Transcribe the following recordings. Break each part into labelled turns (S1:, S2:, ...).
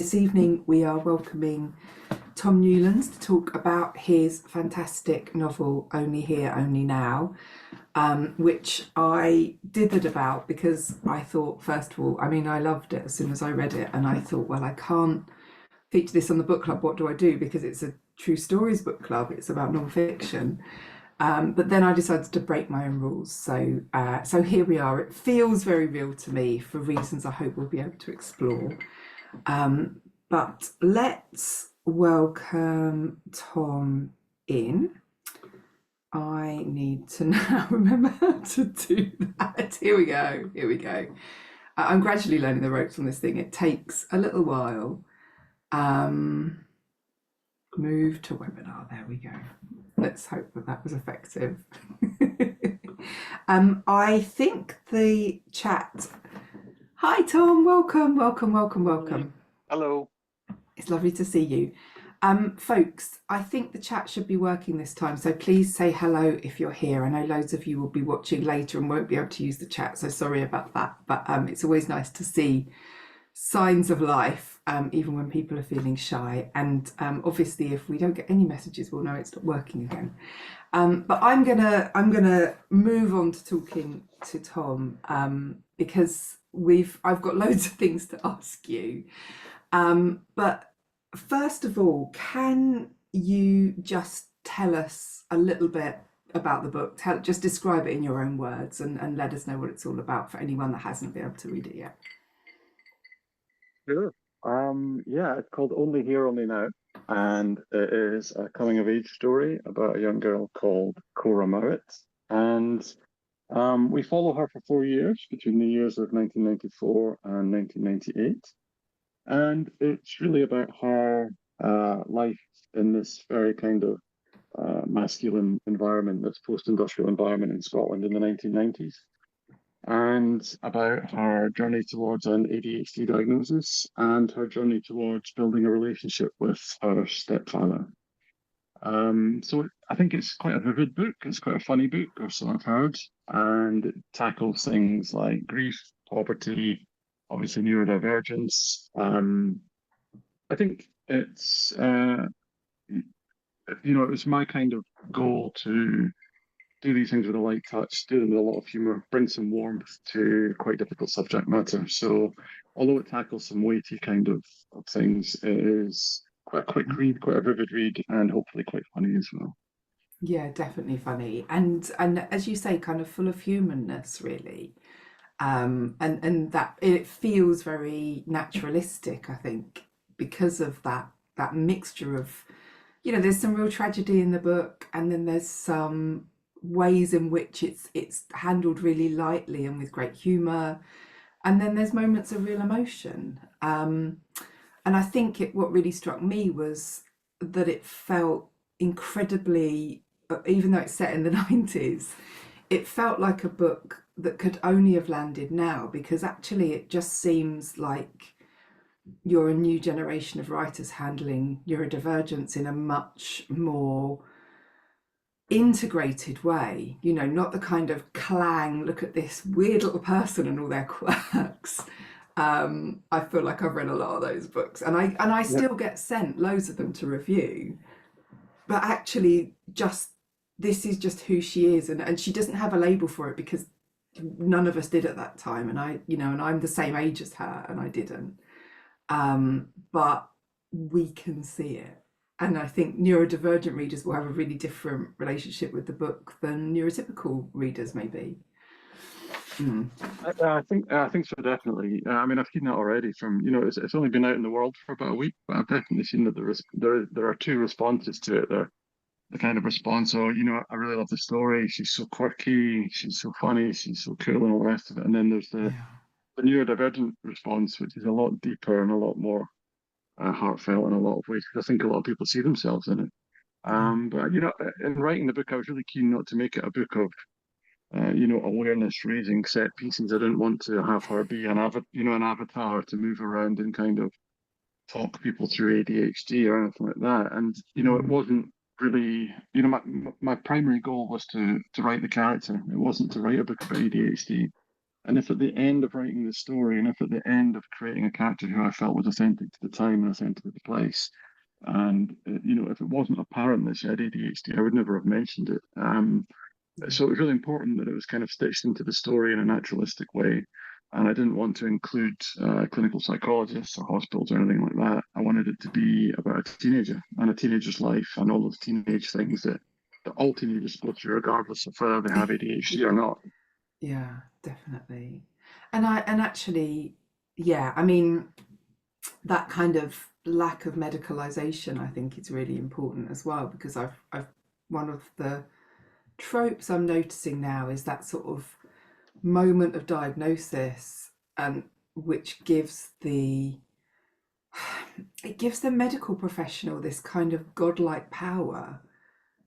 S1: This evening we are welcoming Tom Newlands to talk about his fantastic novel Only Here, Only Now, which I dithered about because I thought, first of all, I loved it as soon as I read it, and I thought, well, I can't feature this on the book club. What do I do? Because it's a true stories book club, it's about non-fiction. But then I decided to break my own rules. So here we are. It feels very real to me for reasons I hope we'll be able to explore. But let's welcome Tom in. I need to now remember how to do that. Here we go. Here we go. I'm gradually learning the ropes on this thing. It takes a little while. Move to webinar. There we go. Let's hope that that was effective. I think the chat. Hi, Tom. Welcome, welcome, welcome, welcome.
S2: Hello.
S1: It's lovely to see you. Folks, I think the chat should be working this time, so please say hello if you're here. I know loads of you will be watching later and won't be able to use the chat, so sorry about that. But it's always nice to see signs of life, even when people are feeling shy. And obviously, if we don't get any messages, we'll know it's not working again. But I'm gonna move on to talking to Tom because I've got loads of things to ask you. But first of all, can you just tell us a little bit about the book? Just describe it in your own words and let us know what it's all about for anyone that hasn't been able to read it yet.
S2: Sure. Yeah, it's called Only Here, Only Now, and it is a coming of age story about a young girl called Cora. And we follow her for 4 years between the years of 1994 and 1998. And it's really about her life in this very kind of masculine environment, this post-industrial environment in Scotland in the 1990s. And about her journey towards an ADHD diagnosis and her journey towards building a relationship with her stepfather. So I think it's quite a vivid book. It's quite a funny book, or so I've heard, and it tackles things like grief, poverty, obviously neurodivergence. I think it's it was my kind of goal to do these things with a light touch, do them with a lot of humor, bring some warmth to quite difficult subject matter. So, although it tackles some weighty kind of things, it is quite a quick read, quite a vivid read, and hopefully quite funny as well.
S1: Yeah, definitely funny, and as you say, kind of full of humanness, really. And that it feels very naturalistic, I think, because of that mixture of, there's some real tragedy in the book, and then there's some ways in which it's handled really lightly and with great humor, and then there's moments of real emotion. And I think what really struck me was that it felt incredibly, even though it's set in the 90s, it felt like a book that could only have landed now, because actually it just seems like you're a new generation of writers handling neurodivergence in a much more integrated way, not the kind of clang, look at this weird little person and all their quirks. I feel like I've read a lot of those books, and I
S2: Yeah.
S1: still get sent loads of them to review, but actually just this is just who she is, and she doesn't have a label for it because none of us did at that time, and and I'm the same age as her and I didn't, but we can see it. And I think neurodivergent readers will have a really different relationship with the book than neurotypical readers maybe.
S2: I think so, definitely. I mean, I've seen that already from, it's only been out in the world for about a week, but I've definitely seen that there are two responses to it. The kind of response, oh, I really love the story. She's so quirky, she's so funny, she's so cool, and all the rest of it. And then there's
S1: Yeah.
S2: the neurodivergent response, which is a lot deeper and a lot more heartfelt in a lot of ways, because I think a lot of people see themselves in it.
S1: Yeah.
S2: But in writing the book, I was really keen not to make it a book of awareness raising set pieces. I didn't want to have her be an avatar to move around and kind of talk people through ADHD or anything like that. And it
S1: Mm.
S2: wasn't really, my primary goal was to write the character. It wasn't to write a book about ADHD. And if at the end of writing the story, and if at the end of creating a character who I felt was authentic to the time and authentic to the place, and if it wasn't apparent that she had ADHD, I would never have mentioned it. So it was really important that it was kind of stitched into the story in a naturalistic way. And I didn't want to include clinical psychologists or hospitals or anything like that. I wanted it to be about a teenager and a teenager's life and all those teenage things that all teenagers go through, regardless of whether they have ADHD or not.
S1: Yeah, definitely. And actually, yeah, I mean, that kind of lack of medicalization, I think, is really important as well, because I've one of the tropes I'm noticing now is that sort of moment of diagnosis, and which gives the medical professional this kind of godlike power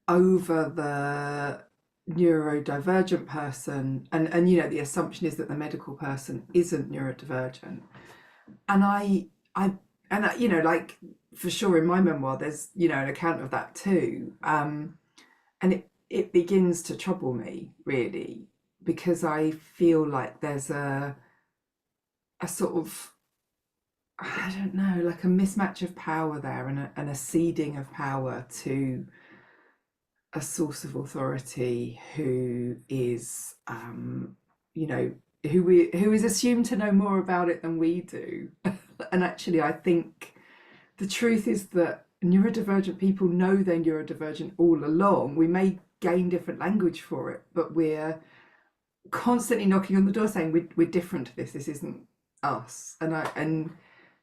S1: over the neurodivergent person, and the assumption is that the medical person isn't neurodivergent. And like, for sure in my memoir there's an account of that too. And it begins to trouble me, really, because I feel like there's a sort of, I don't know, like a mismatch of power there, and a ceding of power to a source of authority who is, who is assumed to know more about it than we do. And actually, I think the truth is that neurodivergent people know they're neurodivergent all along. We may gain different language for it, but we're constantly knocking on the door saying we're different to this. This isn't us. And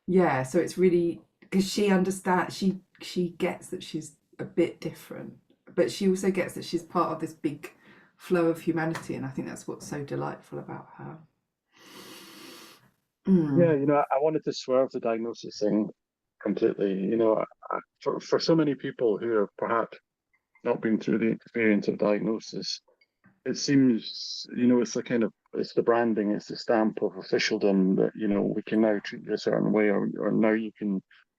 S1: yeah, so it's really because she understands. She gets that she's a bit different, but she also gets that she's part of this big flow of humanity, and I think that's what's so delightful about her.
S2: Yeah,
S1: Mm.
S2: I wanted to swerve the diagnosis thing completely. For so many people who have perhaps not been through the experience of diagnosis, it seems, it's the kind of it's the branding, it's the stamp of officialdom that, we can now treat you a certain way, or now you're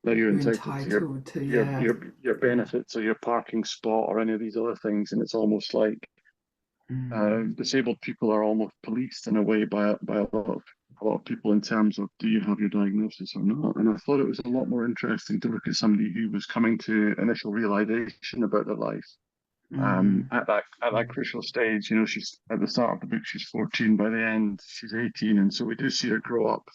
S1: You're
S2: entitled to your
S1: entitled to,
S2: your
S1: yeah.
S2: your your
S1: Yeah.
S2: benefits or your parking spot or any of these other things, and it's almost like
S1: Mm.
S2: disabled people are almost policed in a way by a lot of people in terms of, do you have your diagnosis or not? And I thought it was a lot more interesting to look at somebody who was coming to initial realization about their life
S1: Mm.
S2: at that crucial stage. She's at the start of the book, she's 14, by the end she's 18, and so we do see her grow up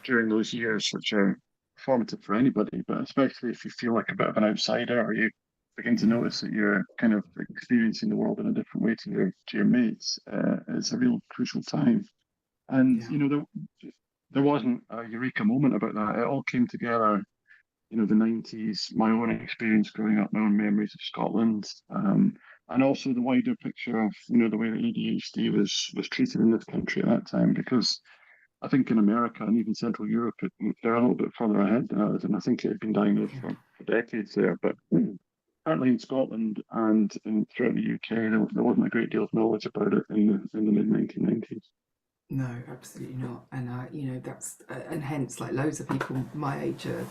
S2: during those years, which are formative for anybody, but especially if you feel like a bit of an outsider, or you begin to
S1: Yeah.
S2: notice that you're kind of experiencing the world in a different way to your mates. It's a real crucial time. And
S1: Yeah.
S2: there wasn't a eureka moment about that. It all came together, the 90s, my own experience growing up, my own memories of Scotland, and also the wider picture of, the way that ADHD was treated in this country at that time. Because I think in America and even Central Europe, they're a little bit further ahead than ours, and I think it had been diagnosed
S1: Yeah.
S2: for decades there. But apparently in Scotland and throughout the UK, there wasn't a great deal of knowledge about it in the mid 1990s.
S1: No, absolutely not. And that's and hence, like, loads of people my age are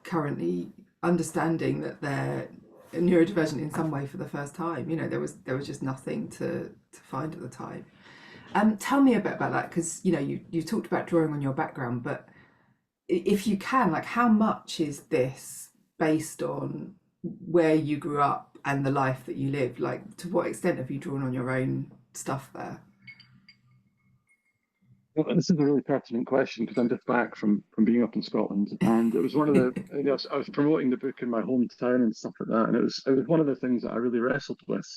S1: currently understanding that they're neurodivergent in some way for the first time. There was just nothing to find at the time. Tell me a bit about that, because you talked about drawing on your background, but if you can, like, how much is this based on where you grew up and the life that you lived? Like, to what extent have you drawn on your own stuff there?
S2: Well, this is a really pertinent question because I'm just back from being up in Scotland, and it was one of the I was promoting the book in my hometown and stuff like that, and it was one of the things that I really wrestled with.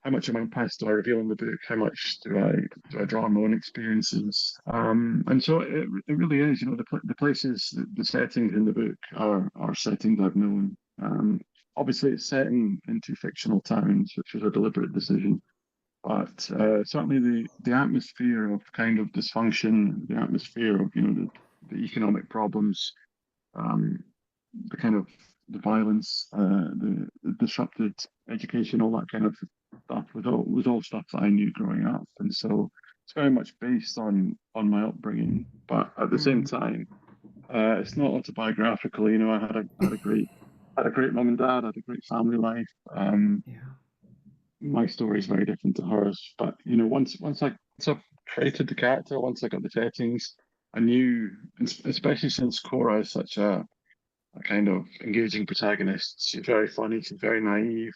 S2: How much of my past do I reveal in the book? How much do I draw on my own experiences? And so it really is. The places, the settings in the book are settings I've known. Obviously, it's set in two fictional towns, which was a deliberate decision. But certainly the atmosphere of kind of dysfunction, the atmosphere of the economic problems, um, the kind of the violence, the disrupted education, all that kind of stuff was all stuff that I knew growing up, and so it's very much based on my upbringing. But at the same
S1: Mm.
S2: time, it's not autobiographical. I had a great mum and dad, I had a great family life.
S1: Yeah.
S2: My story is very different to hers, but once I I've created the character, once I got the settings, I knew, especially since Cora is such a kind of engaging protagonist, she's very funny, she's very naive.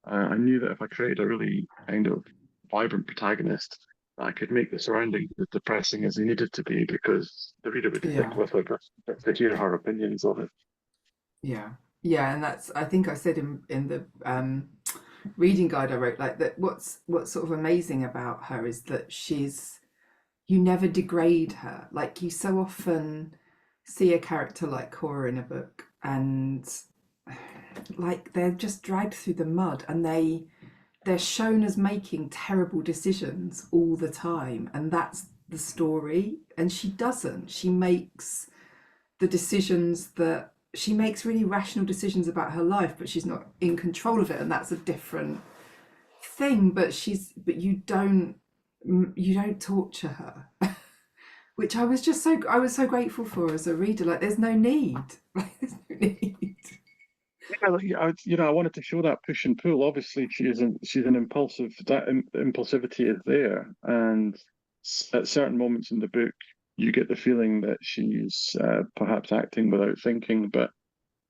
S2: I knew that if I created a really kind of vibrant protagonist, I could make the surroundings as depressing as they needed to be because the reader would stick
S1: Yeah.
S2: with her to hear her opinions of it.
S1: Yeah. Yeah, and that's, I think I said in the reading guide I wrote, like, that what's sort of amazing about her is that you never degrade her. Like, you so often see a character like Cora in a book and like they're just dragged through the mud, and they're shown as making terrible decisions all the time, and that's the story. And she doesn't. She makes the decisions that she makes really rational decisions about her life, but she's not in control of it, and that's a different thing. But you don't torture her, which I was so grateful for as a reader. Like, there's no need. Like, there's no need.
S2: Yeah, I wanted to show that push and pull. Obviously, she's an impulsive. That impulsivity is there, and at certain moments in the book, you get the feeling that she's perhaps acting without thinking. But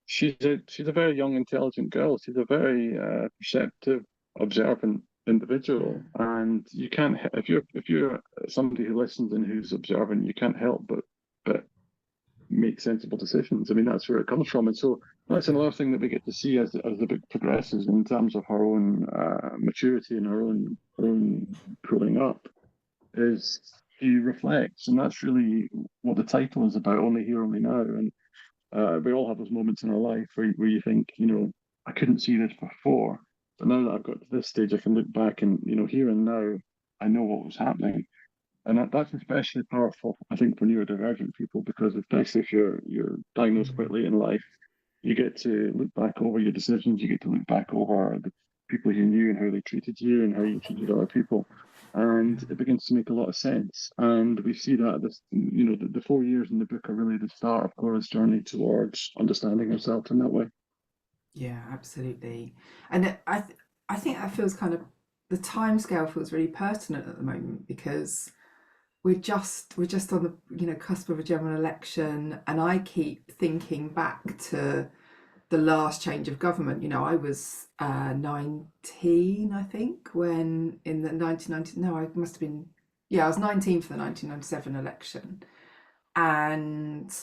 S2: she's a very young, intelligent girl. She's a very perceptive, observant individual, and you can't if you're somebody who listens and who's observant, you can't help but make sensible decisions. I mean, that's where it comes from. And so that's another thing that we get to see as the book progresses in terms of her own maturity and her own growing up, is she reflects. And that's really what the title is about, Only Here, Only Now. And we all have those moments in our life where you think, I couldn't see this before. But now that I've got to this stage, I can look back and, here and now, I know what was happening. And that's especially powerful, I think, for neurodivergent people, because especially if you're diagnosed quite late in life, you get to look back over your decisions, you get to look back over the people you knew and how they treated you and how you treated other people. And it begins to make a lot of sense. And we see that the 4 years in the book are really the start of Cora's journey towards understanding herself in that way.
S1: Yeah, absolutely. And I think that feels kind of, the time scale feels really pertinent at the moment, because we're just on the cusp of a general election, and I keep thinking back to the last change of government. I was 19, I think, when in the 1990, no, I must have been, yeah, I was 19 for the 1997 election. And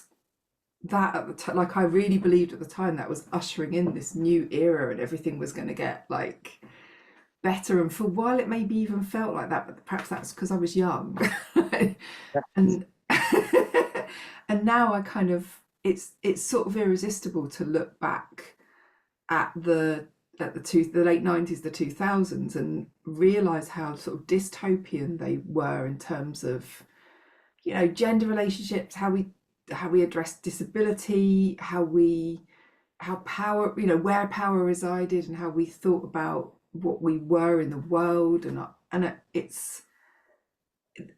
S1: that at the time, like, I really believed at the time that was ushering in this new era, and everything was going to get like better. And for a while it maybe even felt like that, but perhaps that's because I was young. And and now I kind of, it's sort of irresistible to look back at the late 90s, the 2000s, and realize how sort of dystopian they were in terms of gender relationships, how we addressed disability, how power, where power resided, and how we thought about what we were in the world. And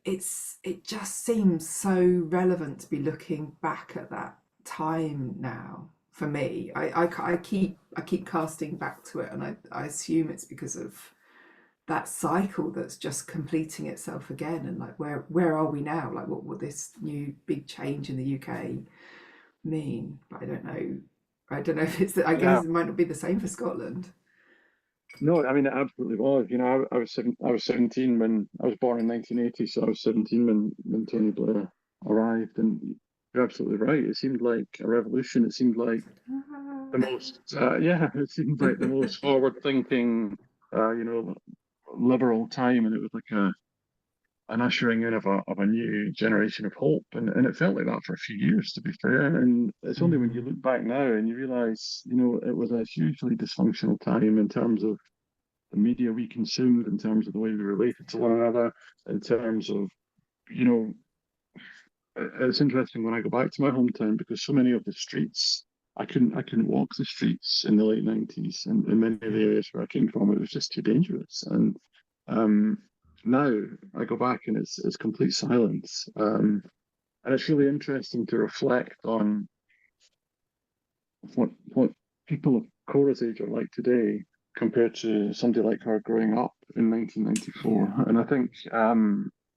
S1: it just seems so relevant to be looking back at that time now. For me, I keep casting back to it, and I assume it's because of that cycle that's just completing itself again. And like, where are we now? Like, what will this new big change in the UK mean? But I don't know if it's, I
S2: Yeah.
S1: guess it might not be the same for Scotland.
S2: No, I mean it absolutely was. I was 17 when I was born in 1980, so I was 17 when Tony Blair arrived, and you're absolutely right. It seemed like a revolution. It seemed like the most, yeah, it seemed like the most forward-thinking, liberal time, and it was like an ushering in of a new generation of hope, and it felt like that for a few years, to be fair. And it's only when you
S1: Mm,
S2: look back now and you realize, it was a hugely dysfunctional time in terms of the media we consumed, in terms of the way we related to one another, in terms of, you know, it's interesting when I go back to my hometown because so many of the streets, I couldn't walk the streets in the late 90s, and in many of the
S1: yeah.
S2: areas where I came from, it was just too dangerous. And um, now I go back and it's complete silence. And it's really interesting to reflect on what people of Cora's age are like today compared to somebody like her growing up in 1994.
S1: Yeah.
S2: And I think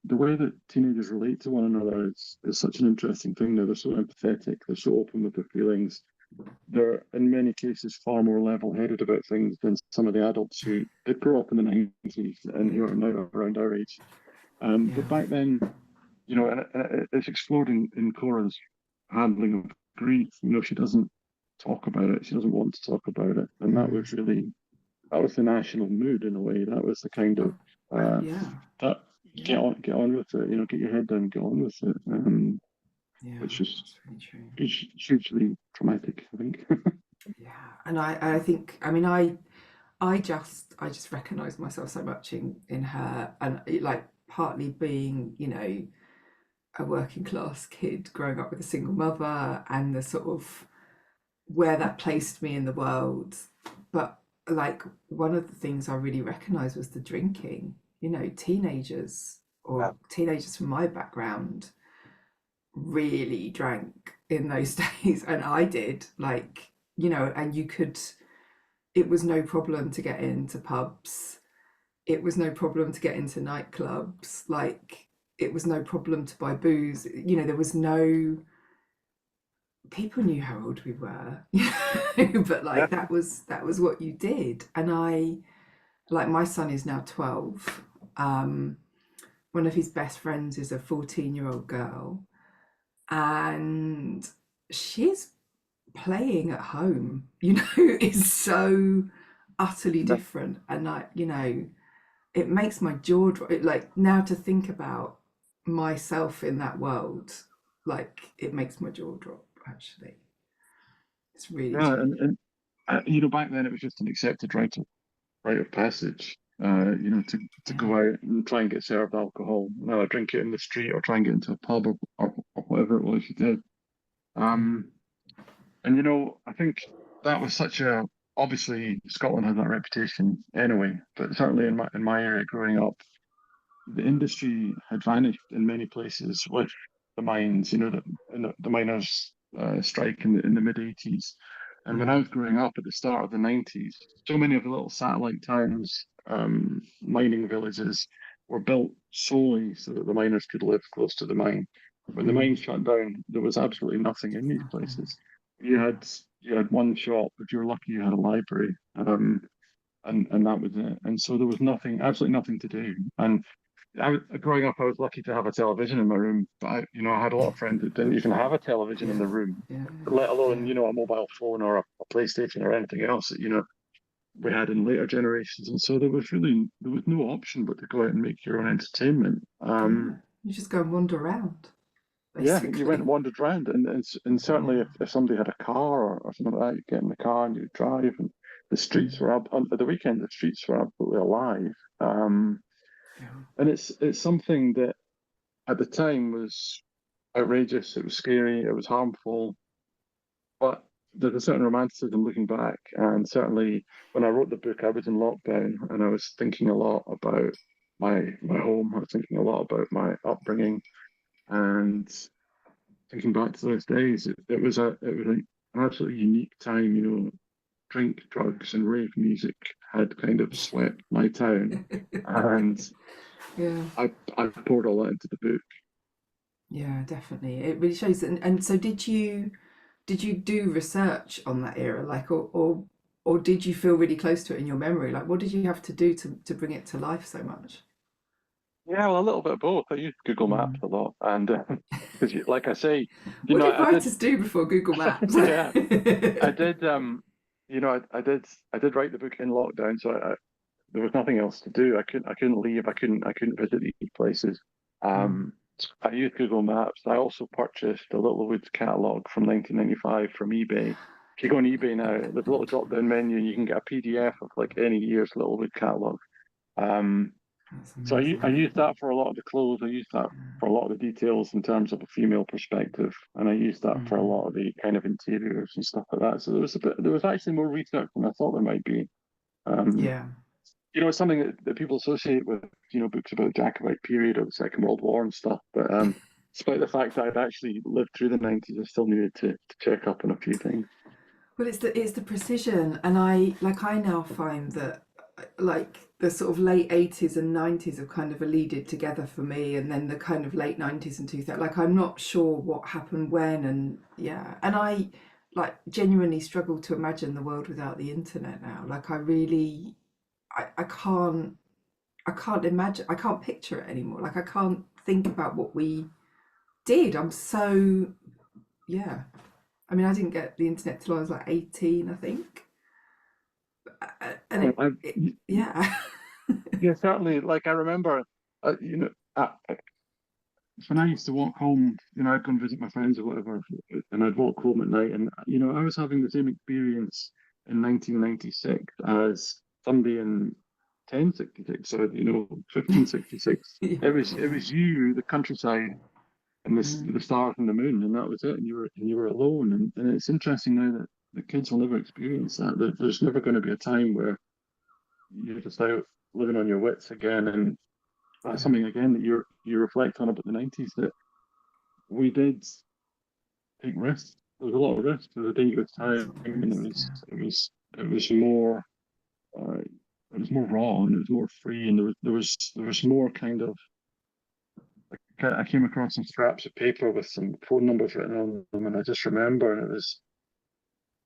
S2: the way that teenagers relate to one another is such an interesting thing. Now they're so empathetic, they're so open with their feelings. They're in many cases far more level-headed about things than some of the adults who did grow up in the 90s and who are now around our age. But
S1: Yeah.
S2: back then, and it's explored in Cora's handling of grief. She doesn't talk about it. She doesn't want to talk about it, and that was the national mood in a way. That was the kind of uh,
S1: Yeah.
S2: that
S1: Yeah.
S2: get on with it. Get your head down, get on with it.
S1: Yeah.
S2: Which is
S1: That's really true.
S2: hugely traumatic, I think.
S1: Yeah. And I think, I mean, I just recognize myself so much in her, and like partly being, a working class kid growing up with a single mother and the sort of where that placed me in the world. But like one of the things I really recognized was the drinking. Teenagers
S2: Yeah.
S1: or teenagers from my background really drank in those days, and I did. And it was no problem to get into pubs. It was no problem to get into nightclubs. Like, it was no problem to buy booze. There was no, people knew how old we were, but
S2: Yeah.
S1: like that was what you did. And my son is now 12. One of his best friends is a 14-year-old girl, and she's playing at home, is so utterly
S2: Yeah.
S1: different. And it makes my jaw drop. Like, now to think about myself in that world, like, it makes my jaw drop, actually. It's really
S2: Yeah,
S1: changed.
S2: and back then it was just an accepted rite of passage. To
S1: Yeah.
S2: go out and try and get served alcohol. Now I drink it in the street or try and get into a pub or whatever it was you did.
S1: Yeah.
S2: Um, and I think that was such a obviously Scotland has that reputation anyway, but certainly in my area growing up, the industry had vanished in many places with the mines. The miners' strike in the mid 80s, and when I
S1: Mm.
S2: was growing up at the start of the 90s, so many of the little satellite towns, mining villages, were built solely so that the miners could live close to the mine. When the
S1: Mm.
S2: mine shut down, there was absolutely nothing in these
S1: Nothing.
S2: places. You
S1: Yeah.
S2: had you had one shop, if you were lucky, you had a library. And that was it. And so there was nothing, absolutely nothing to do. And growing up, I was lucky to have a television in my room, but I had a lot of friends that didn't even have a television in
S1: Yeah.
S2: the room,
S1: Yeah.
S2: let alone,
S1: Yeah.
S2: a mobile phone or a PlayStation or anything else that, we had in later generations. And so there was no option but to go out and make your own entertainment.
S1: Yeah. You just go and wander around,
S2: Yeah, you went and
S1: basically.
S2: wandered around, and certainly
S1: Yeah.
S2: if somebody had a car or something like that, you'd get in the car and you'd drive, and the streets
S1: Mm.
S2: were up on the weekend. The streets were absolutely alive.
S1: Yeah.
S2: And it's something that at the time was outrageous. It was scary. It was harmful. But there's a certain romanticism looking back. And certainly when I wrote the book, I was in lockdown and I was thinking a lot about my home. I was thinking a lot about my upbringing and thinking back to those days. It was an absolutely unique time. Drink, drugs, and rave music had kind of swept my town, and
S1: Yeah.
S2: I poured all that into the book.
S1: Yeah, definitely. It really shows. And so did you do research on that era, like, or did you feel really close to it in your memory? Like, what did you have to do to bring it to life so much?
S2: Yeah, well, a little bit of both. I used Google Maps
S1: Mm.
S2: a lot, and because, like I say,
S1: What did
S2: I did.
S1: writers do before Google Maps?
S2: Yeah, I did. I did write the book in lockdown, so there was nothing else to do. I couldn't leave. I couldn't visit these places.
S1: Mm.
S2: Um, I used Google Maps. I also purchased a Little Woods catalog from 1995 from eBay. If you go on eBay now, there's a little drop-down menu, and you can get a PDF of like any year's Little Wood catalog. Um,
S1: That's
S2: so I
S1: amazing.
S2: used that for a lot of the clothes. I used that for a lot of the details in terms of a female perspective, and I used that for a
S1: Mm.
S2: lot of the kind of interiors and stuff like that. So there was actually more research than I thought there might be. Um,
S1: Yeah.
S2: it's something that people associate with, books about the Jacobite period or the Second World War and stuff. But despite the fact that I'd actually lived through the 90s, I still needed to check up on a few things.
S1: Well, it's the precision, and I now find that. like the sort of late 80s and 90s have kind of eluded together for me, and then the kind of late 90s and 2000, like I'm not sure what happened when. And yeah, and I like genuinely struggle to imagine the world without the internet now. Like I really, I can't imagine, I can't picture it anymore. Like I can't think about what we did. I'm so, yeah, I mean I didn't get the internet till I was like 18, I think. And
S2: Oh,
S1: yeah.
S2: yeah, certainly. Like I remember, when I used to walk home, I'd go and visit my friends or whatever, and I'd walk home at night, and I was having the same experience in 1996 as somebody in 1066, so 1566.
S1: Yeah.
S2: It was you, the countryside, and the
S1: Mm.
S2: stars and the moon, and that was it. And you were alone. And it's interesting now that the kids will never experience that. There's never going to be a time where you're just out living on your wits again. And that's something again that you reflect on about the 90s, that we did take risks. There was a lot of risks. There was a dangerous
S1: That's
S2: time,
S1: what it
S2: and
S1: is, yeah.
S2: it was more uh, it was more raw, and it was more free, and there was more kind of. I came across some scraps of paper with some phone numbers written on them, and I just remember, and it was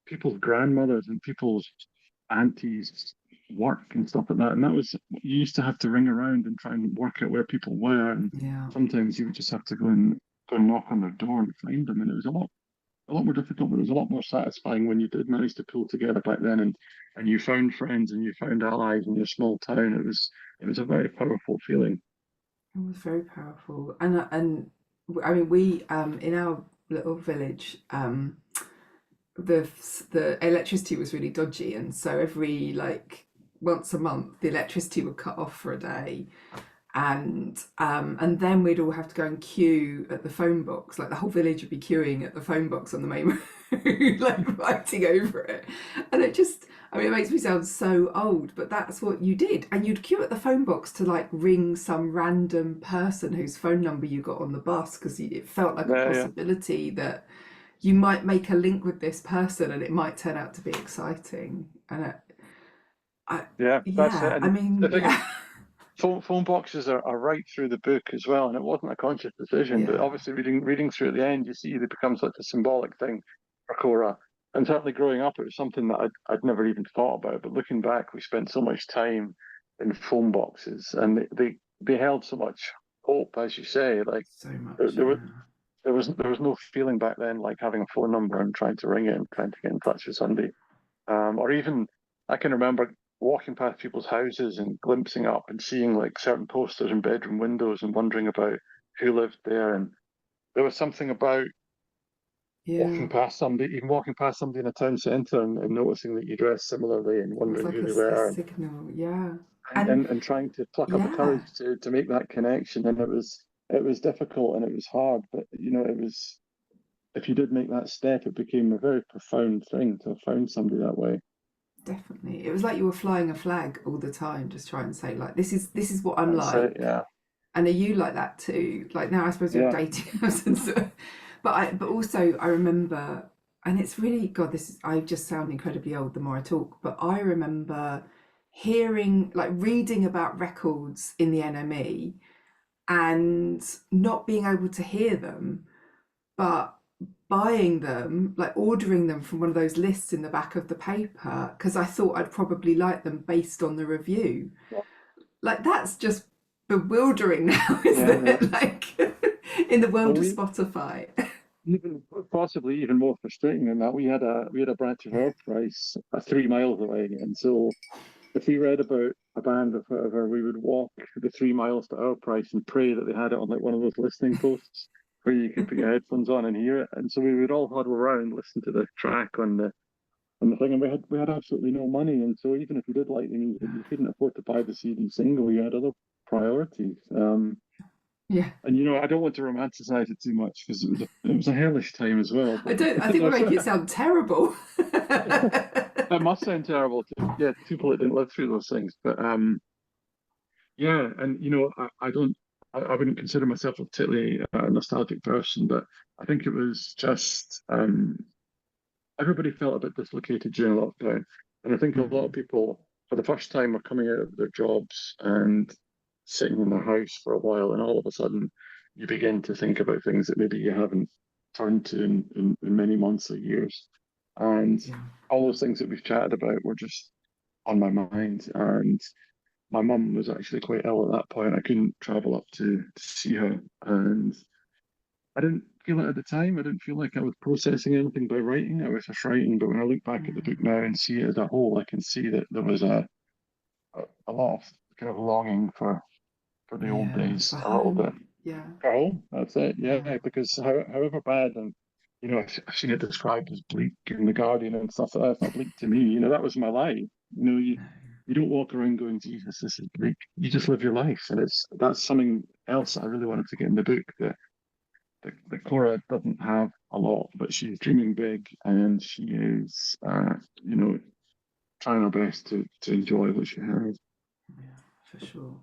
S2: people's grandmothers and people's aunties' work and stuff like that. And that was, you used to have to ring around and try and work out where people were, and
S1: Yeah.
S2: sometimes you would just have to go and knock on their door and find them. And it was a lot more difficult, but it was a lot more satisfying when you did manage to pull together back then, and you found friends and you found allies in your small town. It was a very powerful feeling.
S1: It was very powerful. And I mean we in our little village, the the electricity was really dodgy, and so every like once a month the electricity would cut off for a day, and then we'd all have to go and queue at the phone box. Like the whole village would be queuing at the phone box on the main road, like fighting over it. And it just, I mean, it makes me sound so old, but that's what you did. And you'd queue at the phone box to like ring some random person whose phone number you got on the bus, because it felt like a
S2: Yeah, yeah,
S1: possibility that you might make a link with this person and it might turn out to be exciting. And I
S2: yeah. That's it.
S1: yeah, I
S2: And the
S1: mean,
S2: thing is,
S1: yeah,
S2: phone boxes are right through the book as well, and it wasn't a conscious decision. But
S1: yeah,
S2: obviously, reading through at the end, you see they become such a symbolic thing for Cora. And certainly, growing up, it was something that I'd never even thought about. But looking back, we spent so much time in phone boxes, and they held so much hope, as you say. Like
S1: so
S2: there,
S1: much,
S2: there was
S1: yeah.
S2: there was no feeling back then like having a phone number and trying to ring it and trying to get in touch with somebody. Or even I can remember walking past people's houses and glimpsing up and seeing like certain posters in bedroom windows and wondering about who lived there. And there was something about
S1: Yeah,
S2: even walking past somebody in a town centre, and noticing that you dress similarly and
S1: it was
S2: wondering
S1: like
S2: who they
S1: a
S2: were,
S1: signal, yeah.
S2: and,
S1: And
S2: and, and trying to pluck up the
S1: yeah,
S2: courage to make that connection. And it was difficult and it was hard, but it was, if you did make that step, it became a very profound thing to have found somebody that way.
S1: definitely. It was like you were flying a flag all the time, just trying to say like this is what I'm
S2: That's it,
S1: like.
S2: yeah.
S1: And are you like that too? Like now I suppose you're
S2: Yeah.
S1: dating us and stuff. But also I remember, and it's really, God, this is, I just sound incredibly old the more I talk, but I remember hearing, like reading about records in the NME and not being able to hear them, but buying them, like ordering them from one of those lists in the back of the paper, because I thought I'd probably like them based on the review. Like that's just bewildering now,
S2: Yeah,
S1: isn't
S2: yeah.
S1: it? Like in the
S2: Well,
S1: world of
S2: we
S1: Spotify.
S2: even possibly even more frustrating than that. We had a branch of our price 3 miles away, and so if we read about a band or whatever, we would walk the 3 miles to our price and pray that they had it on like one of those listening posts where you could put your headphones on and hear it. And so we would all huddle around, listen to the track on the thing, and we had absolutely no money. And so even if you did like the music, you couldn't afford to buy the CD single. You had other priorities.
S1: Yeah.
S2: And I don't want to romanticize it too much because it was a hellish time as well.
S1: I
S2: But
S1: don't I think we're
S2: there's
S1: making it sound terrible.
S2: that must sound terrible to people that didn't live through those things. But yeah, and I don't, I wouldn't consider myself a particularly nostalgic person, but I think it was just everybody felt a bit dislocated during lockdown, and I think a lot of
S1: Mm.
S2: people. for the first time are coming out of their jobs and sitting in their house for a while, and all of a sudden you begin to think about things that maybe you haven't turned to in many months or years. And
S1: Yeah.
S2: all those things that we've chatted about were just on my mind. And my mum was actually quite ill at that point. I couldn't travel up to see her. And I didn't feel it at the time. I didn't feel like I was processing anything by writing. I was just writing. But when I look back at the book now and see it as a whole, I can see that there was a lot of kind of longing for the old
S1: Yeah.
S2: days
S1: For
S2: a little bit.
S1: home. Yeah.
S2: Oh, that's it.
S1: Yeah.
S2: Yeah, because however bad, and I've seen it described as bleak in the Guardian and stuff. That's not bleak to me. That was my life. You don't walk around going, Jesus, this is bleak. You just live your life, and that's something else I really wanted to get in the book, that Cora doesn't have a lot, but she's dreaming big, and she is, trying her best to enjoy what she has.
S1: Yeah, for sure.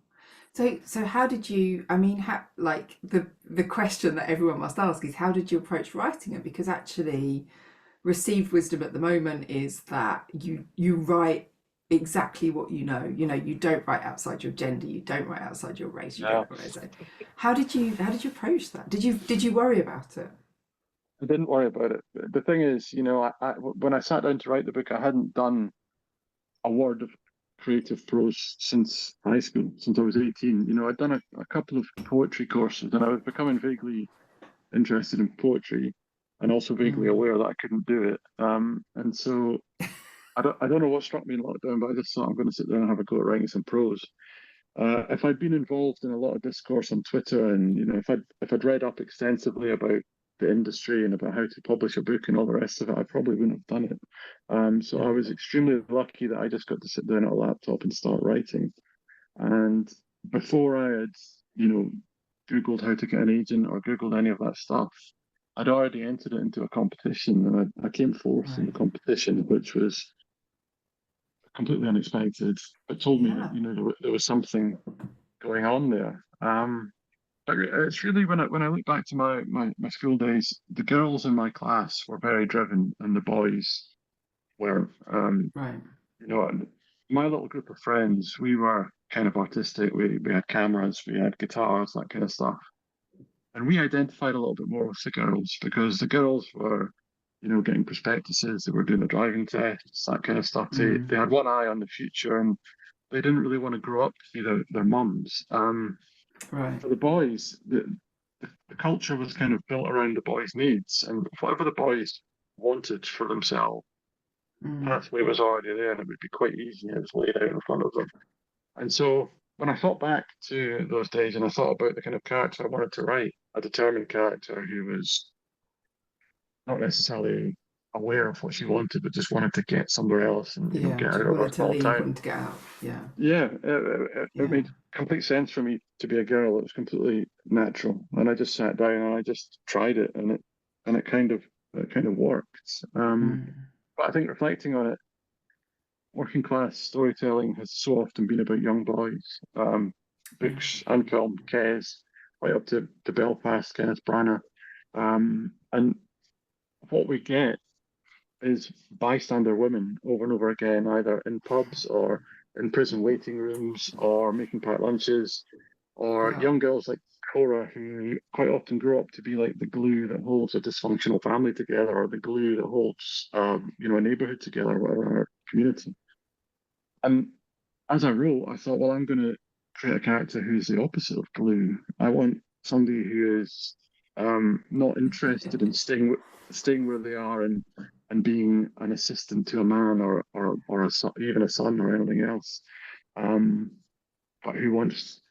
S1: So how did you? I mean, like the question that everyone must ask is, how did you approach writing it? Because actually, received wisdom at the moment is that you write exactly what you know. You don't write outside your gender, you don't write outside your race, you
S2: Yeah.
S1: don't write outside. How did you approach that? Did you worry about it?
S2: I didn't worry about it. The thing is, when I sat down to write the book, I hadn't done a word of creative prose since high school, since I was 18. I'd done a couple of poetry courses, and I was becoming vaguely interested in poetry, and also vaguely
S1: Mm,
S2: aware that I couldn't do it. And so I don't know what struck me in lockdown, but I just thought I'm going to sit down and have a go at writing some prose. If I'd been involved in a lot of discourse on Twitter, and if I'd read up extensively about the industry and about how to publish a book and all the rest of it, I probably wouldn't have done it. So
S1: yeah,
S2: I was extremely lucky that I just got to sit down at a laptop and start writing. And before I had, Googled how to get an agent or Googled any of that stuff, I'd already entered it into a competition, and I came fourth in
S1: right,
S2: the competition, which was completely unexpected. It told me that
S1: yeah,
S2: there was something going on there. But it's really when I look back to my school days, the girls in my class were very driven, and the boys were.
S1: right,
S2: And my little group of friends, we were kind of artistic. We had cameras, we had guitars, that kind of stuff, and we identified a little bit more with the girls because the girls were, getting prospectuses, they were doing the driving tests, that kind of stuff. They
S1: mm,
S2: had one eye on the future, and they didn't really want to grow up to be their mums.
S1: right,
S2: For the boys, the culture was kind of built around the boys' needs, and whatever the boys wanted for themselves, the
S1: mm,
S2: pathway was already there, and it would be quite easy. It was laid out in front of them. And so when I thought back to those days, and I thought about the kind of character I wanted to write, a determined character who was not necessarily aware of what she wanted, but just wanted to get somewhere else and
S1: yeah.
S2: get out
S1: Just
S2: of her
S1: wanted to
S2: small
S1: leave,
S2: town.
S1: wanted to get out. Yeah,
S2: Yeah, it
S1: yeah,
S2: made complete sense for me to be a girl. It was completely natural, and I just sat down and I just tried it, and it kind of worked.
S1: mm,
S2: But I think reflecting on it, working class storytelling has so often been about young boys.
S1: yeah,
S2: Books and film, Kes, right up to Belfast, Kenneth Branagh, and what we get is bystander women over and over again, either in pubs or in prison waiting rooms or making packed lunches, or
S1: yeah,
S2: young girls like Cora who quite often grow up to be like the glue that holds a dysfunctional family together, or the glue that holds, a neighborhood together, whatever, our community. And as I wrote, I thought, well, I'm going to create a character who's the opposite of glue. I want somebody who is not interested in staying where they are and being an assistant to a man or even a son or anything else, um, but who wants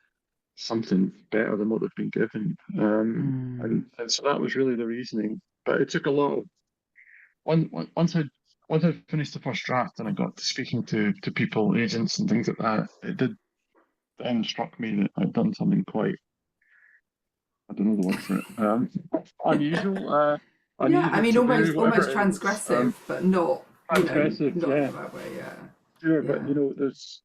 S2: something better than what they've been given.
S1: mm,
S2: And so that was really the reasoning. But it took a lot of once I finished the first draft and I got to speaking to people, agents and things like that, it did then struck me that I'd done something quite, I don't know the word for it, unusual,
S1: yeah. I
S2: unusual
S1: mean,
S2: to do,
S1: almost
S2: whatever it is.
S1: transgressive, but not,
S2: Transgressive,
S1: not in
S2: yeah,
S1: a bad way. Yeah,
S2: sure, but
S1: yeah,
S2: there's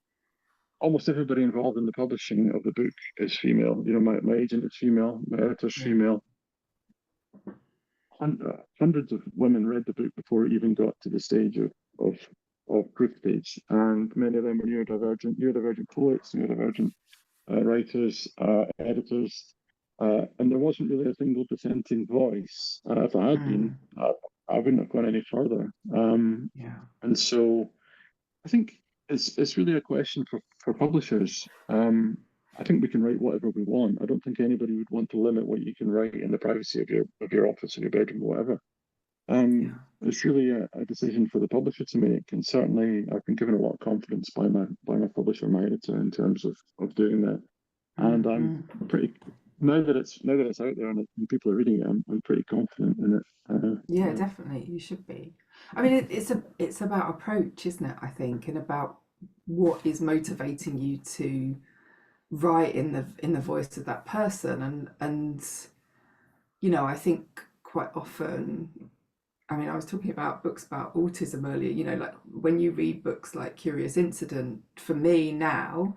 S2: almost everybody involved in the publishing of the book is female. My agent is female, my editor's
S1: yeah,
S2: female. Hundreds of women read the book before it even got to the stage of proof stage, and many of them were neurodivergent poets, neurodivergent writers, editors, and there wasn't really a single dissenting voice. If I had been,
S1: Mm.
S2: I wouldn't have gone any further.
S1: Yeah.
S2: And so I think it's really a question for publishers. I think we can write whatever we want. I don't think anybody would want to limit what you can write in the privacy of your office or your bedroom or whatever.
S1: Yeah.
S2: It's really a decision for the publisher to make, and certainly I've been given a lot of confidence by my publisher, my editor, in terms of doing that. And I'm
S1: Mm-hmm.
S2: pretty now that it's out there and people are reading it, I'm pretty confident in it.
S1: Yeah, definitely. You should be. I mean, it's about approach, isn't it? I think, and about what is motivating you to write in the voice of that person, and I think quite often. I mean, I was talking about books about autism earlier. Like when you read books like Curious Incident, for me now,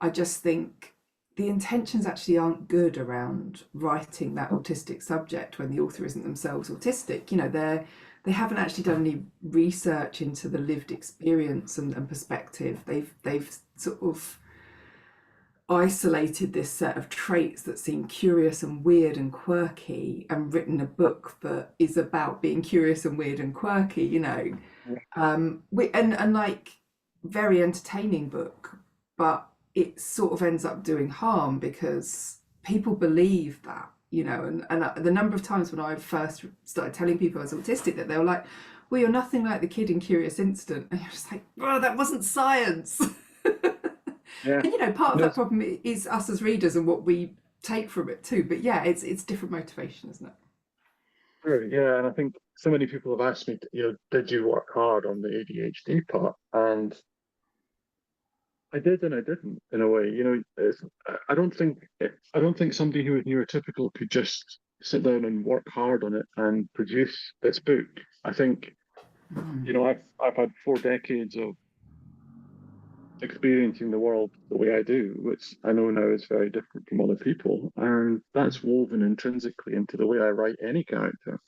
S1: I just think the intentions actually aren't good around writing that autistic subject when the author isn't themselves autistic. They haven't actually done any research into the lived experience and perspective. They've sort of isolated this set of traits that seem curious and weird and quirky and written a book that is about being curious and weird and quirky. And like very entertaining book, but it sort of ends up doing harm because people believe that. And the number of times when I first started telling people I was autistic that they were like, well, you're nothing like the kid in Curious Incident, and you're just like, oh, that wasn't science.
S2: yeah.
S1: And part of that
S2: Yes,
S1: problem is us as readers and what we take from it too. But yeah, it's different motivation, isn't it?
S2: sure. Yeah, and I think so many people have asked me, did you work hard on the ADHD part? And I did and I didn't in a way. I don't think somebody who is neurotypical could just sit down and work hard on it and produce this book. I think,
S1: Mm.
S2: I've had 4 decades of experiencing the world the way I do, which I know now is very different from other people, and that's woven intrinsically into the way I write any character,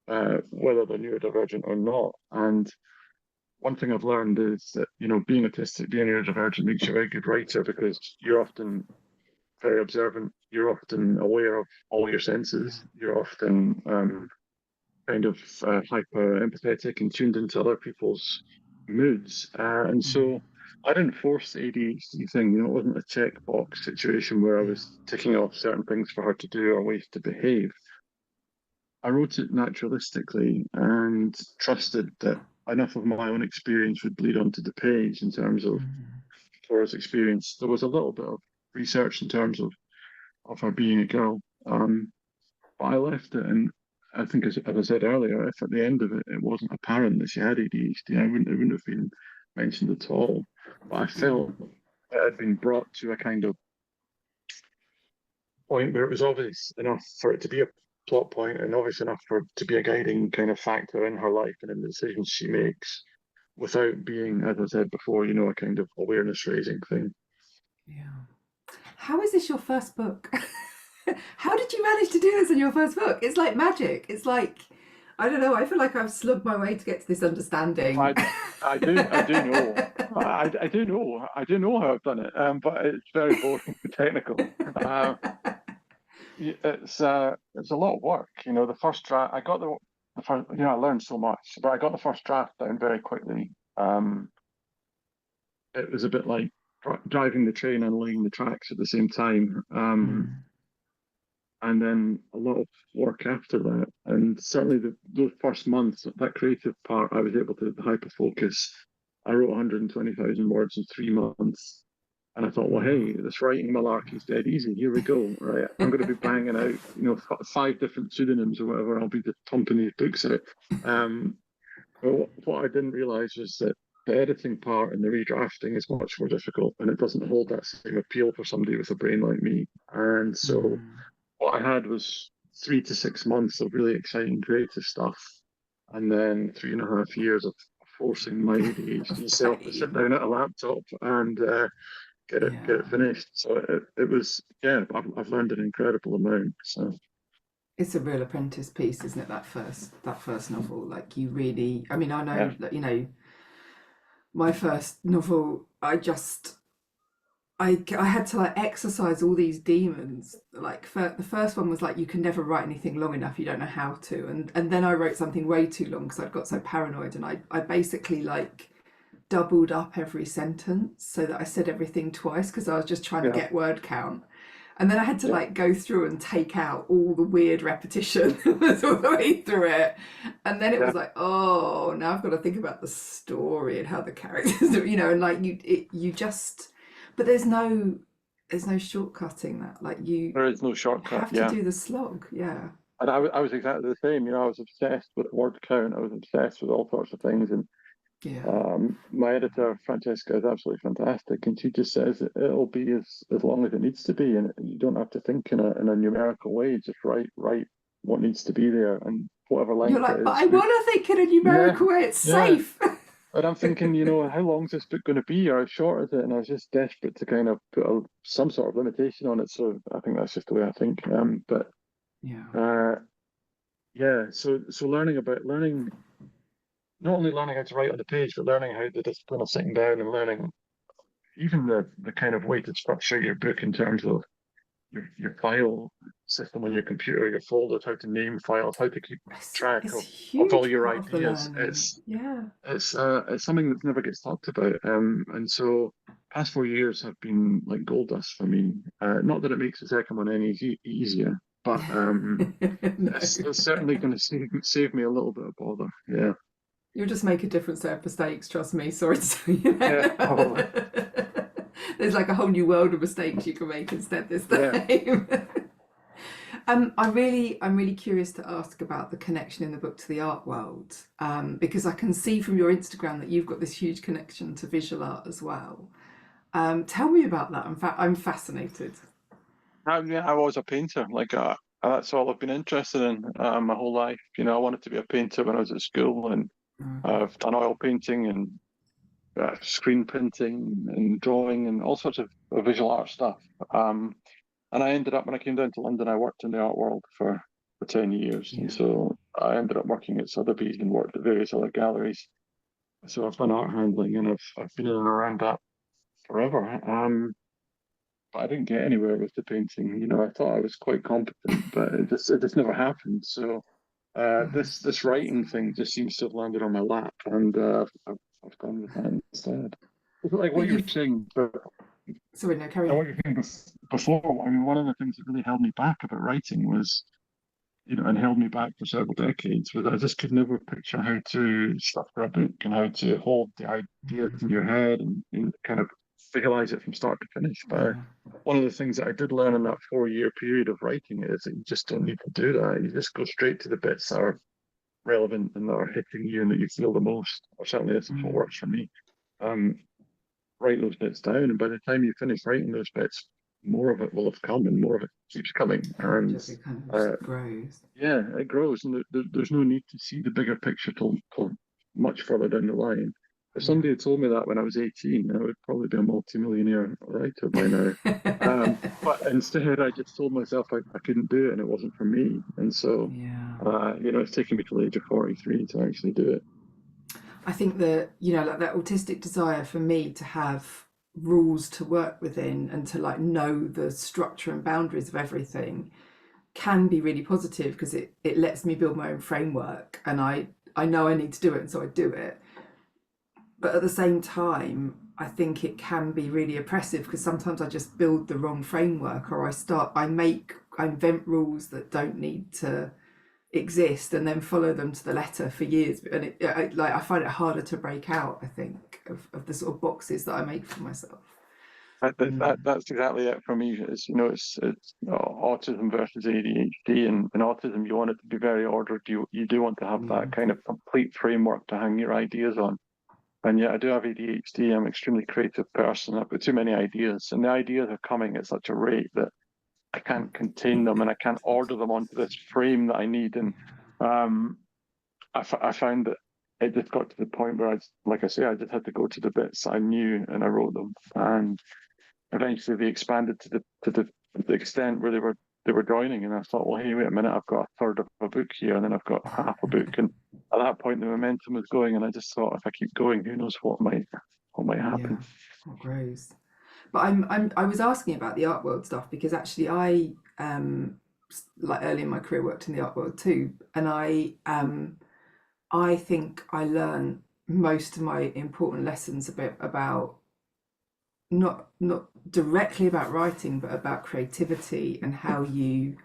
S2: whether they're neurodivergent or not. And one thing I've learned is that, being autistic, being neurodivergent makes you a very good writer because you're often very observant, you're often aware of all your
S1: Yeah.
S2: senses, you're often kind of hyper empathetic and tuned into other people's moods. And
S1: Mm.
S2: so I didn't force the ADHD thing, it wasn't a checkbox situation where I
S1: Yeah.
S2: was ticking off certain things for her to do or ways to behave. I wrote it naturalistically and trusted that enough of my own experience would bleed onto the page in terms of
S1: Mm.
S2: Cora's experience. There was a little bit of research in terms of her being a girl, but I left it. And I think, as I said earlier, if at the end of it it wasn't apparent that she had ADHD, it wouldn't have been mentioned at all. But I
S1: Mm.
S2: felt it had been brought to a kind of point where it was obvious enough for it to be a plot point and obvious enough for it to be a guiding kind of factor in her life and in the decisions she makes without being, as I said before, a kind of awareness raising thing.
S1: Yeah. How is this your first book? How did you manage to do this in your first book? It's like magic. It's like, I don't know. I feel like I've slugged my way to get to this understanding.
S2: I, I do know. I do know how I've done it, but it's very boring and technical. It's a lot of work. The first draft, I got the first, I learned so much, but I got the first draft down very quickly. It was a bit like driving the train and laying the tracks at the same time.
S1: Mm.
S2: And then a lot of work after that. And certainly those first months, that creative part, I was able to hyper focus. I wrote 120,000 words in 3 months. And I thought, well,
S1: Wow.
S2: hey, this writing malarkey is dead easy. Here we go. Right. I'm going to be banging out, 5 different pseudonyms or whatever. I'll be the thumping these books out. Um, but what I didn't realize was that the editing part and the redrafting is much more difficult and it doesn't hold that same appeal for somebody with a brain like me. And so
S1: Mm.
S2: what I had was 3 to 6 months of really exciting creative stuff, and then 3.5 years of forcing my ADHD
S1: Of
S2: self to sit
S1: pain.
S2: down at a laptop and get
S1: Yeah.
S2: it finished. So it was, yeah, I've learned an incredible amount. So
S1: It's a real apprentice piece, isn't it? That first novel. Like you really, I mean, I know
S2: yeah,
S1: that, my first novel, I had to like exercise all these demons. Like the first one was like, you can never write anything long enough, you don't know how to. And then I wrote something way too long because I'd got so paranoid, and I basically like doubled up every sentence so that I said everything twice because I was just trying to
S2: Yeah,
S1: get word count. And then I had to
S2: yeah.
S1: like go through and take out all the weird repetition that's all the way through it. And then it
S2: Yeah.
S1: was like, oh, now I've got to think about the story and how the characters, and like you just, but there's no shortcutting that. Like you
S2: There is no shortcut.
S1: have to
S2: Yeah.
S1: do the slog. Yeah.
S2: And I was exactly the same. I was obsessed with word count. I was obsessed with all sorts of things. And
S1: Yeah.
S2: my editor, Francesca, is absolutely fantastic. And she just says it'll be as long as it needs to be. And you don't have to think in a numerical way. Just write what needs to be there and whatever
S1: You're
S2: length it
S1: like, but
S2: is.
S1: I want to think in a
S2: Yeah.
S1: numerical way. It's
S2: Yeah.
S1: safe.
S2: And I'm thinking, how long is this book going to be, or how short is it? And I was just desperate to kind of put some sort of limitation on it. So I think that's just the way I think. But
S1: Yeah.
S2: uh, yeah, so learning, not only learning how to write on the page, but learning how the discipline of sitting down and learning even the kind of way to structure your book in terms of your file system on your computer, your folders, how to name files, how to keep track
S1: It's a
S2: of all
S1: huge
S2: your
S1: part of the
S2: ideas.
S1: learning. Yeah.
S2: It's something that never gets talked about. And so past 4 years have been like gold dust for me. Not that it makes the second one any easier, but
S1: No.
S2: it's certainly going to save me a little bit of bother. Yeah.
S1: You'll just make a different set of mistakes, trust me. Sorry to tell you
S2: Yeah, probably.
S1: that. There's like a whole new world of mistakes you can make instead this
S2: Yeah.
S1: time. I'm really curious to ask about the connection in the book to the art world, because I can see from your Instagram that you've got this huge connection to visual art as well. Tell me about that. I'm fascinated.
S2: Yeah, I was a painter. That's all I've been interested in my whole life. I wanted to be a painter when I was at school, and
S1: Okay.
S2: I've done oil painting and screen printing and drawing and all sorts of visual art stuff. Um, and I ended up, when I came down to London, I worked in the art world for 10 years. And
S1: Yeah.
S2: so I ended up working at Sotheby's and worked at various other galleries. So I've done art handling, and I've been in and around that forever. But I didn't get anywhere with the painting. I thought I was quite competent, but it just never happened. So this writing thing just seems to have landed on my lap, and I've gone with that instead. It's like
S1: But
S2: what you were
S1: you've
S2: saying, but
S1: sorry, no, carry on.
S2: what you were saying before. I mean, one of the things that really held me back about writing was, and held me back for several decades, was I just could never picture how to structure a book and how to hold the ideas in your head and kind of visualize it from start to finish. But
S1: Yeah.
S2: one of the things that I did learn in that 4 year period of writing is that you just don't need to do that. You just go straight to the bits that are relevant and that are hitting you and that you feel the most. Or certainly this is what
S1: Mm.
S2: works for me. Um, Write those bits down, and by the time you finish writing those bits, more of it will have come, and more of it keeps coming. And
S1: Just it kind of
S2: uh,
S1: just grows.
S2: yeah, it grows, and there's no need to see the bigger picture till much further down the line. If
S1: Yeah.
S2: somebody had told me that when I was 18, I would probably be a multimillionaire writer by now. But instead, I just told myself I couldn't do it, and it wasn't for me. And so,
S1: Yeah.
S2: it's taken me till the age of 43 to actually do it.
S1: I think that, like that autistic desire for me to have rules to work within and to like know the structure and boundaries of everything can be really positive because it lets me build my own framework, and I know I need to do it, and so I do it. But at the same time, I think it can be really oppressive because sometimes I just build the wrong framework, or I invent rules that don't need to exist and then follow them to the letter for years. And I find it harder to break out, I think, of the sort of boxes that I make for myself.
S2: That's exactly it for me. It's autism versus ADHD, and in autism you want it to be very ordered. You do want to have
S1: Yeah.
S2: that kind of complete framework to hang your ideas on. And yet I do have ADHD. I'm an extremely creative person. I've got too many ideas, and the ideas are coming at such a rate that I can't contain them and I can't order them onto this frame that I need. And um, I found that it just got to the point where like I say, I just had to go to the bits I knew and I wrote them. And eventually they expanded to the extent where they were joining, and I thought, well, hey, wait a minute, I've got a third of a book here, and then I've got half a book, and at that point the momentum was going, and I just thought, if I keep going, who knows what might
S1: Yeah,
S2: happen.
S1: what grows. But I was asking about the art world stuff because actually like early in my career worked in the art world too, and I think I learned most of my important lessons about not directly about writing, but about creativity and how you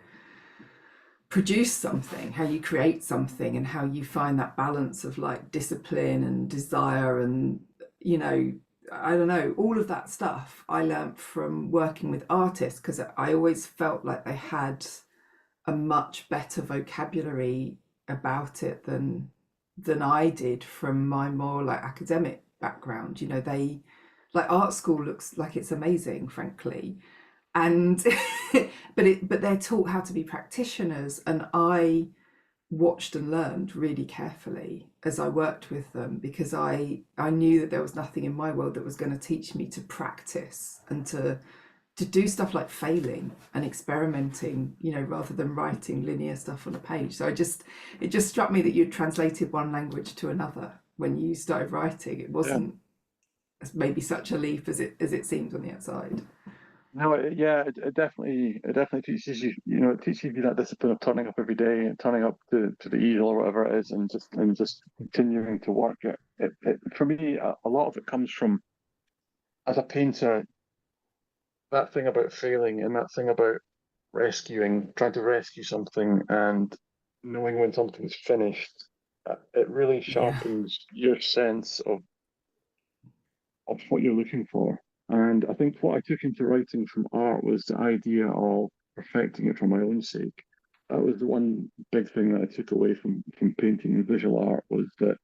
S1: produce something, how you create something, and how you find that balance of like discipline and desire, and I don't know, all of that stuff I learnt from working with artists, because I always felt like they had a much better vocabulary about it than I did from my more like academic background. They, like, art school looks like it's amazing, frankly, and but they're taught how to be practitioners, and I watched and learned really carefully as I worked with them, because I knew that there was nothing in my world that was going to teach me to practice and to do stuff like failing and experimenting, rather than writing linear stuff on a page. So it just struck me that you'd translated one language to another when you started writing. It
S2: Yeah.
S1: wasn't maybe such a leap as it seems on the outside.
S2: No, it definitely teaches you, it teaches you that discipline of turning up every day and turning up to the easel or whatever it is, and just continuing to work it. For me, a lot of it comes from, as a painter, that thing about failing and that thing about trying to rescue something and knowing when something's finished. It really
S1: Yeah.
S2: sharpens your sense of what you're looking for. And I think what I took into writing from art was the idea of perfecting it for my own sake. That was the one big thing that I took away from painting and visual art, was that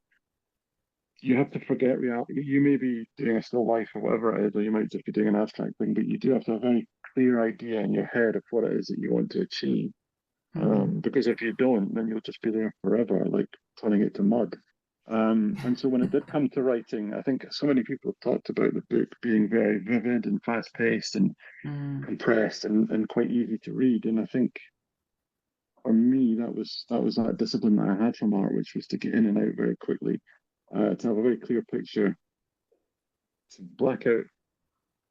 S2: you have to forget reality. You may be doing a still life or whatever it is, or you might just be doing an abstract thing, but you do have to have a very clear idea in your head of what it is that you want to achieve. Because if you don't, then you'll just be there forever, like turning it to mud. And so when it did come to writing, I think so many people have talked about the book being very vivid and fast-paced and compressed and quite easy to read. And I think for me, that was that discipline that I had from art, which was to get in and out very quickly, to have a very clear picture, to black out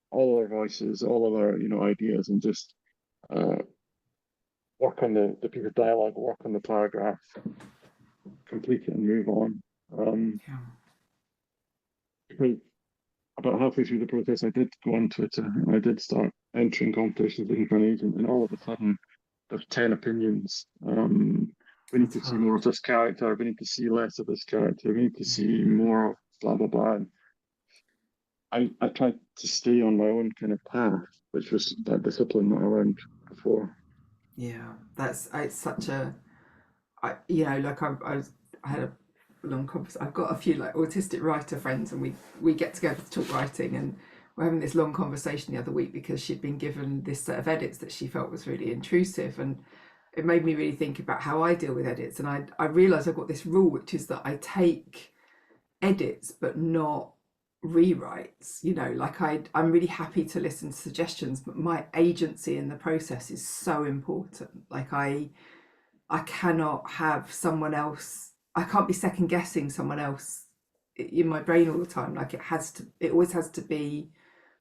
S2: all our voices, all of our ideas, and just uh, work on the piece of dialogue, work on the paragraph, complete it and move on.
S1: Yeah.
S2: Because about halfway through the process, I did go on Twitter and I did start entering competitions looking for an agent, and all of a sudden, there's 10 opinions. We need
S1: That's
S2: to see
S1: hard.
S2: more of this character. We need to see less of this character. We need to see more of blah blah blah. And I tried to stay on my own kind of path, which was that discipline that I learned before.
S1: Yeah, it's such a, like I had a long conversation. I've got a few like autistic writer friends, and we get together to talk writing, and we're having this long conversation the other week because she'd been given this set of edits that she felt was really intrusive, and it made me really think about how I deal with edits. And I realised I've got this rule, which is that I take edits but not rewrites. Like I'm really happy to listen to suggestions, but my agency in the process is so important. Like I cannot have someone else, I can't be second guessing someone else in my brain all the time. Like it always has to be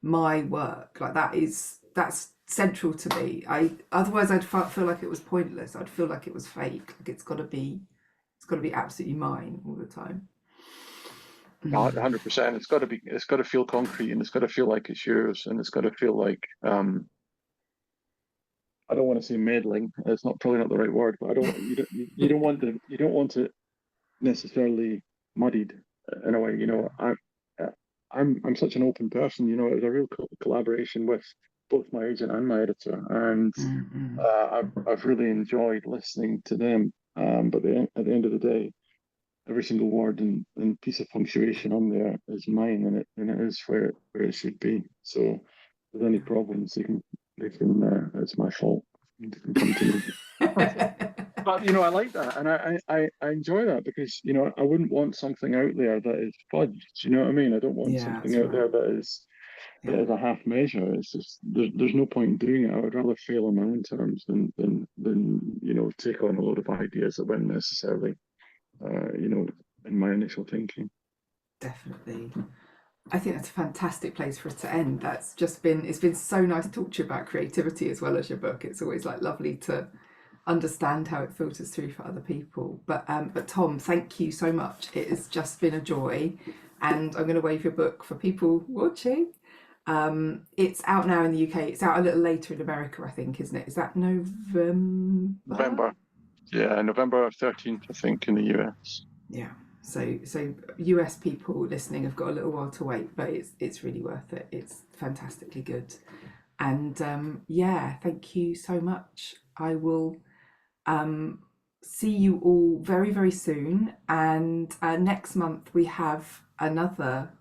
S1: my work. Like that's central to me. Otherwise I'd feel like it was pointless. I'd feel like it was fake. Like it's got to be absolutely mine all the time.
S2: 100%. It's got to feel concrete, and it's got to feel like it's yours, and it's got to feel like, I don't want to say meddling. It's not probably not the right word, but I don't you don't want it necessarily muddied in a way. I'm such an open person. It was a real collaboration with both my agent and my editor, and
S1: Mm-mm.
S2: I've really enjoyed listening to them. But at the end of the day, every single word and piece of punctuation on there is mine, and it is where it should be. So if there's any problems, they can it's my fault. They can come to me. But I like that, and I enjoy that, because I wouldn't want something out there that is fudged. You know what I mean? I don't want
S1: Yeah,
S2: something
S1: that's
S2: out
S1: right.
S2: there that
S1: Yeah.
S2: is a half measure. It's just there's no point in doing it. I would rather fail on my own terms than take on a load of ideas that weren't necessarily in my initial thinking.
S1: Definitely. I think that's a fantastic place for us to end. It's been so nice to talk to you about creativity as well as your book. It's always like lovely to understand how it filters through for other people. But Tom, thank you so much. It has just been a joy, and I'm going to wave your book for people watching. It's out now in the UK. It's out a little later in America, I think, isn't it? Is that November?
S2: November. Yeah, November 13th, I think, in the US.
S1: Yeah. So US people listening have got a little while to wait, but it's really worth it. It's fantastically good. And thank you so much. I will see you all very, very soon. And next month we have another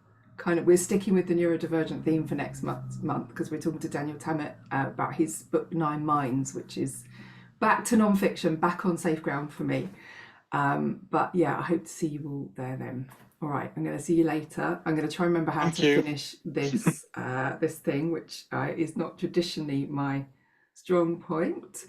S1: we're sticking with the neurodivergent theme for next month because we're talking to Daniel Tammet about his book Nine Minds, which is back to non-fiction, back on safe ground for me. But yeah, I hope to see you all there then. All right, I'm going to see you later. I'm going to try and remember how to finish this this thing, which is not traditionally my strong point.